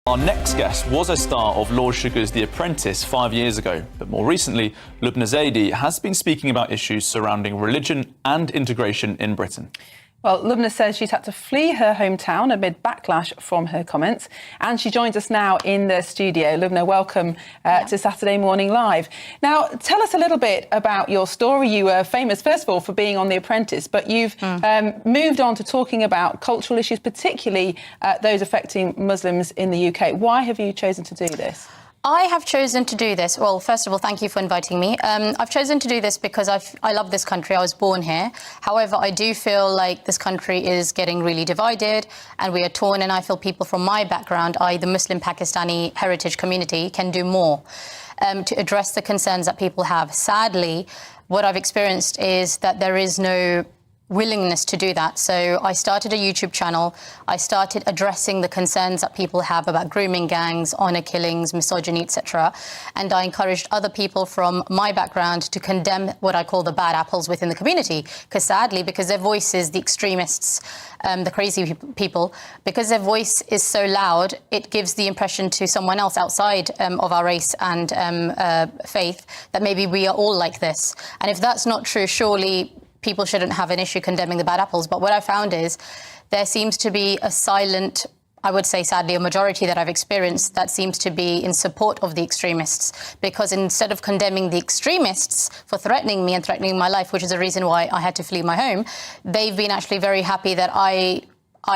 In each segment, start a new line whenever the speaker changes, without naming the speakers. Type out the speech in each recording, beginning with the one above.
Our next guest was a star of Lord Sugar's The Apprentice 5 years ago, but more recently, Lubna Zaidi has been speaking about issues surrounding religion and integration in Britain.
Well, Lubna says she's had to flee her hometown amid backlash from her comments, and she joins us now in the studio. Lubna, welcome to Saturday Morning Live. Now, tell us a little bit about your story. You were famous, first of all, for being on The Apprentice, but you've moved on to talking about cultural issues, particularly those affecting Muslims in the UK. Why have you chosen to do this?
I have chosen to do this. Well, first of all, thank you for inviting me. I've chosen to do this because I love this country. I was born here. However, I do feel like this country is getting really divided and we are torn. And I feel people from my background, i.e. the Muslim Pakistani heritage community, can do more to address the concerns that people have. Sadly, what I've experienced is that there is no willingness to do that. So I started a YouTube channel. I started addressing the concerns that people have about grooming gangs, honour killings, misogyny, etc. And I encouraged other people from my background to condemn what I call the bad apples within the community. Because sadly, because their voices, the extremists, the crazy people, because their voice is so loud, it gives the impression to someone else outside of our race and faith that maybe we are all like this. And if that's not true, surely people shouldn't have an issue condemning the bad apples. But what I found is there seems to be a silent, I would say sadly, a majority that I've experienced that seems to be in support of the extremists. Because instead of condemning the extremists for threatening me and threatening my life, which is the reason why I had to flee my home, they've been actually very happy that I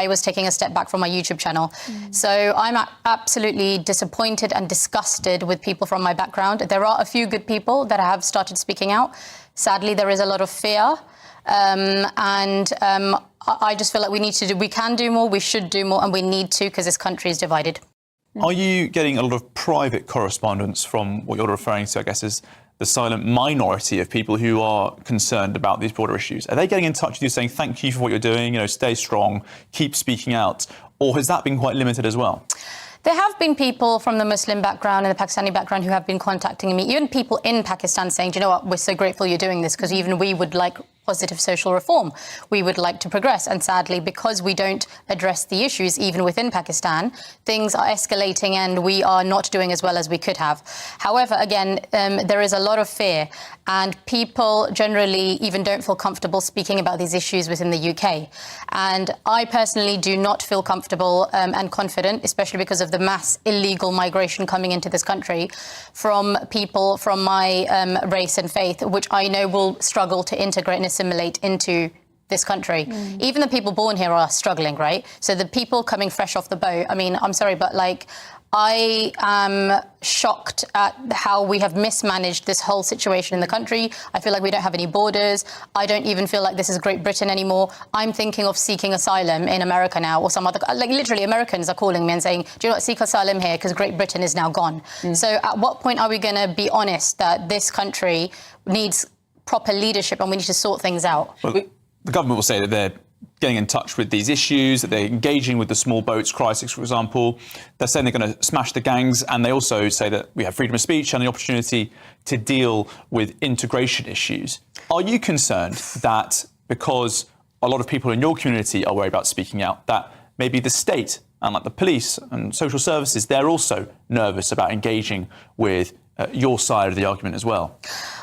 was taking a step back from my YouTube channel. So I'm absolutely disappointed and disgusted with people from my background. There are a few good people that have started speaking out. Sadly, there is a lot of fear. I just feel like we can do more, we should do more, and we need to, because this country is divided.
Are you getting a lot of private correspondence from what you're referring to, I guess, is the silent minority of people who are concerned about these broader issues? Are they getting in touch with you saying, thank you for what you're doing, stay strong, keep speaking out? Or has that been quite limited as well?
There have been people from the Muslim background and the Pakistani background who have been contacting me, even people in Pakistan saying, do you know what, we're so grateful you're doing this because even we would like positive social reform. We would like to progress. And sadly, because we don't address the issues, even within Pakistan, things are escalating and we are not doing as well as we could have. However, again, there is a lot of fear and people generally even don't feel comfortable speaking about these issues within the UK. And I personally do not feel comfortable and confident, especially because of the mass illegal migration coming into this country from people from my race and faith, which I know will struggle to integrate and assimilate into this country. Even the people born here are struggling, right? So the people coming fresh off the boat, I mean, I'm sorry, but I am shocked at how we have mismanaged this whole situation in the country. I feel like we don't have any borders. I don't even feel like this is Great Britain anymore. I'm thinking of seeking asylum in America now or some other, literally Americans are calling me and saying, do you not seek asylum here because Great Britain is now gone. So at what point are we going to be honest that this country needs proper leadership and we need to sort things out?
Well, the government will say that they're getting in touch with these issues, that they're engaging with the small boats crisis, for example. They're saying they're going to smash the gangs, and they also say that we have freedom of speech and the opportunity to deal with integration issues. Are you concerned that because a lot of people in your community are worried about speaking out, that maybe the state and the police and social services, they're also nervous about engaging with your side of the argument as well?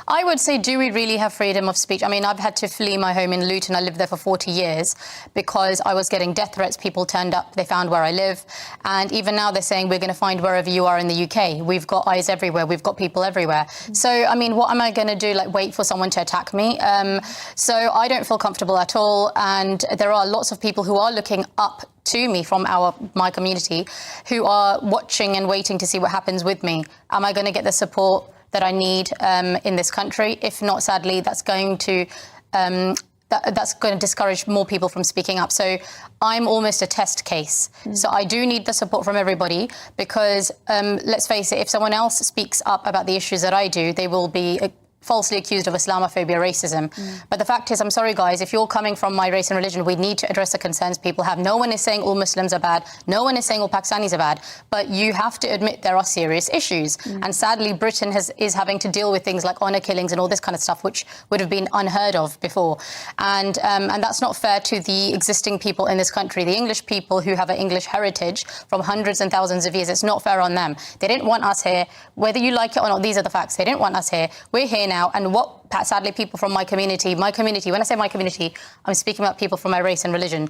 I would say, do we really have freedom of speech? I mean, I've had to flee my home in Luton. I lived there for 40 years because I was getting death threats. People turned up, they found where I live. And even now they're saying we're going to find wherever you are in the UK. We've got eyes everywhere. We've got people everywhere. So, I mean, what am I going to do? Wait for someone to attack me? So I don't feel comfortable at all. And there are lots of people who are looking up to me from my community who are watching and waiting to see what happens with me. Am I going to get the support that I need in this country? If not, sadly, that's going to discourage more people from speaking up. So I'm almost a test case. So I do need the support from everybody because let's face it, if someone else speaks up about the issues that I do, they will be falsely accused of Islamophobia, racism. But the fact is, I'm sorry guys, if you're coming from my race and religion, we need to address the concerns people have. No one is saying all Muslims are bad. No one is saying all Pakistanis are bad. But you have to admit there are serious issues. And sadly, Britain is having to deal with things like honour killings and all this kind of stuff, which would have been unheard of before. And that's not fair to the existing people in this country, the English people who have an English heritage from hundreds and thousands of years. It's not fair on them. They didn't want us here. Whether you like it or not, these are the facts. They didn't want us here. We're here now. And what, sadly, people from my community, when I say my community, I'm speaking about people from my race and religion.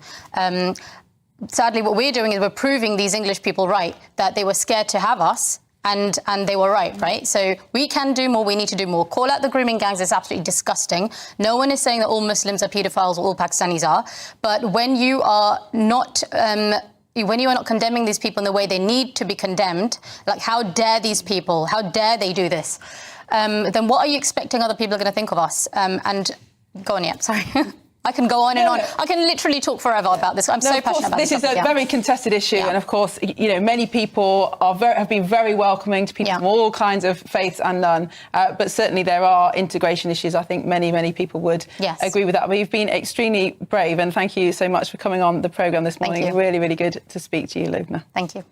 Sadly, what we're doing is we're proving these English people right, that they were scared to have us. And they were right? So we can do more, we need to do more. Call out the grooming gangs, it's absolutely disgusting. No one is saying that all Muslims are paedophiles or all Pakistanis are. But when you are not condemning these people in the way they need to be condemned, like how dare these people, how dare they do this, then what are you expecting other people are going to think of us? And go on, yeah, sorry. I can go on and on. I can literally talk forever about this. I'm so passionate about this.
This is a very contested issue, and of course, many people have been very welcoming to people from all kinds of faiths and none. But certainly there are integration issues. I think many people would agree with that. But you've been extremely brave, and thank you so much for coming on the programme this morning. Really good to speak to you, Lubna.
Thank you.